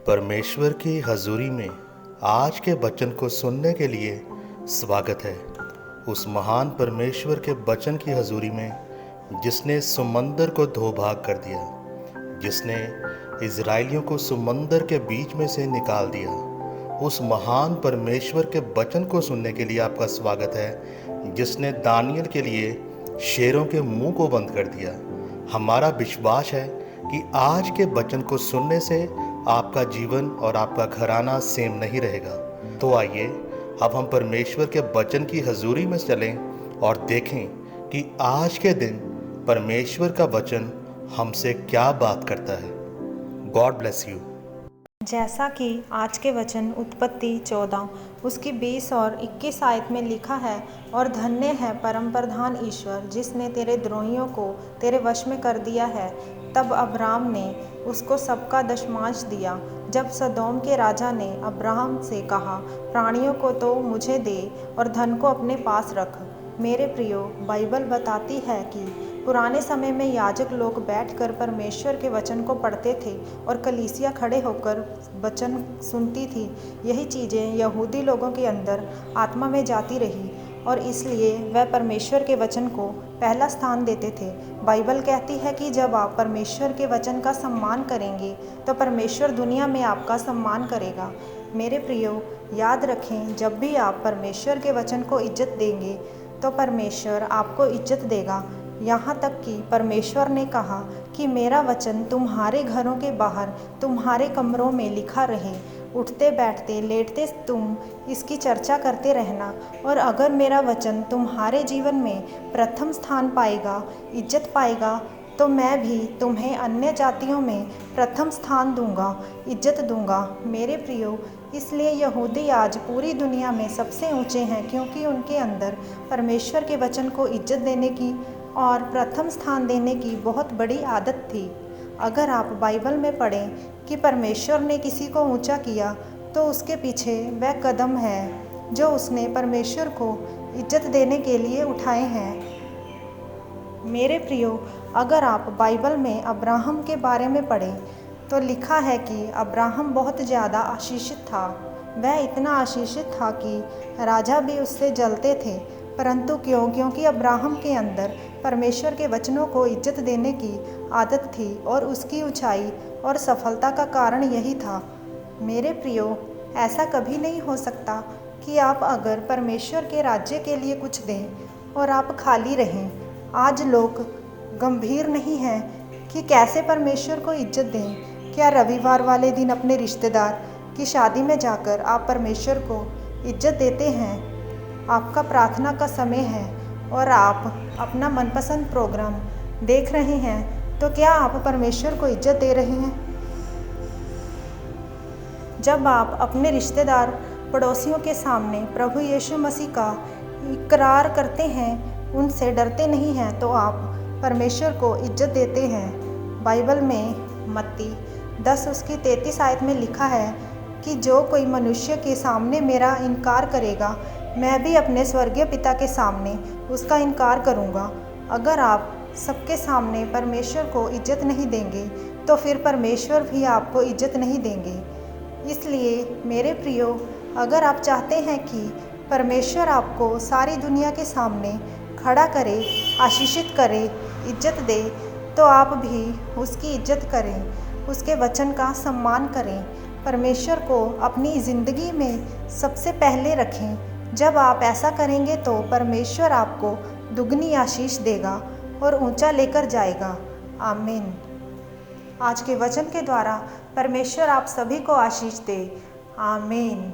परमेश्वर की हजूरी में आज के वचन को सुनने के लिए स्वागत है। उस महान परमेश्वर के वचन की हजूरी में जिसने समंदर को दो भाग कर दिया, जिसने इजराइलियों को समंदर के बीच में से निकाल दिया, उस महान परमेश्वर के वचन को सुनने के लिए आपका स्वागत है, जिसने दानियल के लिए शेरों के मुंह को बंद कर दिया। हमारा विश्वास है कि आज के वचन को सुनने से आपका जीवन और आपका घराना सेम नहीं रहेगा। तो आइए अब हम परमेश्वर के वचन की हजूरी में चलें और देखें कि आज के दिन परमेश्वर का वचन हमसे क्या बात करता है। God bless you. जैसा कि आज के वचन उत्पत्ति 14 उसकी 20 और 21 आयत में लिखा है, और धन्य है परम प्रधान ईश्वर जिसने तेरे द्रोहियों को तेरे वश में कर दिया है। तब अब्राम ने उसको सबका दशमांश दिया। जब सदोम के राजा ने अब्राहम से कहा, प्राणियों को तो मुझे दे और धन को अपने पास रख। मेरे प्रियो, बाइबल बताती है कि पुराने समय में याजक लोग बैठकर परमेश्वर के वचन को पढ़ते थे और कलीसिया खड़े होकर वचन सुनती थी। यही चीज़ें यहूदी लोगों के अंदर आत्मा में जाती रही और इसलिए वह परमेश्वर के वचन को पहला स्थान देते थे। बाइबल कहती है कि जब आप परमेश्वर के वचन का सम्मान करेंगे तो परमेश्वर दुनिया में आपका सम्मान करेगा। मेरे प्रियो, याद रखें, जब भी आप परमेश्वर के वचन को इज्जत देंगे तो परमेश्वर आपको इज्जत देगा। यहाँ तक कि परमेश्वर ने कहा कि मेरा वचन तुम्हारे घरों के बाहर, तुम्हारे कमरों में लिखा रहे। उठते बैठते लेटते तुम इसकी चर्चा करते रहना। और अगर मेरा वचन तुम्हारे जीवन में प्रथम स्थान पाएगा, इज्जत पाएगा, तो मैं भी तुम्हें अन्य जातियों में प्रथम स्थान दूंगा, इज्जत दूंगा। मेरे प्रियो, इसलिए यहूदी आज पूरी दुनिया में सबसे ऊंचे हैं, क्योंकि उनके अंदर परमेश्वर के वचन को इज्जत देने की और प्रथम स्थान देने की बहुत बड़ी आदत थी। अगर आप बाइबल में पढ़ें कि परमेश्वर ने किसी को ऊंचा किया, तो उसके पीछे वह कदम है जो उसने परमेश्वर को इज्जत देने के लिए उठाए हैं। मेरे प्रियो, अगर आप बाइबल में अब्राहम के बारे में पढ़ें तो लिखा है कि अब्राहम बहुत ज़्यादा आशीषित था। वह इतना आशीषित था कि राजा भी उससे जलते थे। परंतु क्योंकि अब्राहम के अंदर परमेश्वर के वचनों को इज्जत देने की आदत थी और उसकी ऊंचाई और सफलता का कारण यही था। मेरे प्रियो, ऐसा कभी नहीं हो सकता कि आप अगर परमेश्वर के राज्य के लिए कुछ दें और आप खाली रहें। आज लोग गंभीर नहीं हैं कि कैसे परमेश्वर को इज्जत दें। क्या रविवार वाले दिन अपने रिश्तेदार की शादी में जाकर आप परमेश्वर को इज्जत देते हैं? आपका प्रार्थना का समय है और आप अपना मनपसंद प्रोग्राम देख रहे हैं, तो क्या आप परमेश्वर को इज्जत दे रहे हैं? जब आप अपने रिश्तेदार पड़ोसियों के सामने प्रभु यीशु मसीह का इकरार करते हैं, उनसे डरते नहीं हैं, तो आप परमेश्वर को इज्जत देते हैं। बाइबल में मत्ती 10 उसकी 33 आयत में लिखा है कि जो कोई मनुष्य के सामने मेरा इनकार करेगा, मैं भी अपने स्वर्गीय पिता के सामने उसका इनकार करूँगा। अगर आप सबके सामने परमेश्वर को इज्जत नहीं देंगे तो फिर परमेश्वर भी आपको इज्जत नहीं देंगे। इसलिए मेरे प्रियो, अगर आप चाहते हैं कि परमेश्वर आपको सारी दुनिया के सामने खड़ा करे, आशीषित करे, इज्जत दे, तो आप भी उसकी इज्जत करें, उसके वचन का सम्मान करें, परमेश्वर को अपनी ज़िंदगी में सबसे पहले रखें। जब आप ऐसा करेंगे तो परमेश्वर आपको दुगनी आशीष देगा और ऊंचा लेकर जाएगा। आमीन। आज के वचन के द्वारा परमेश्वर आप सभी को आशीष दे। आमीन।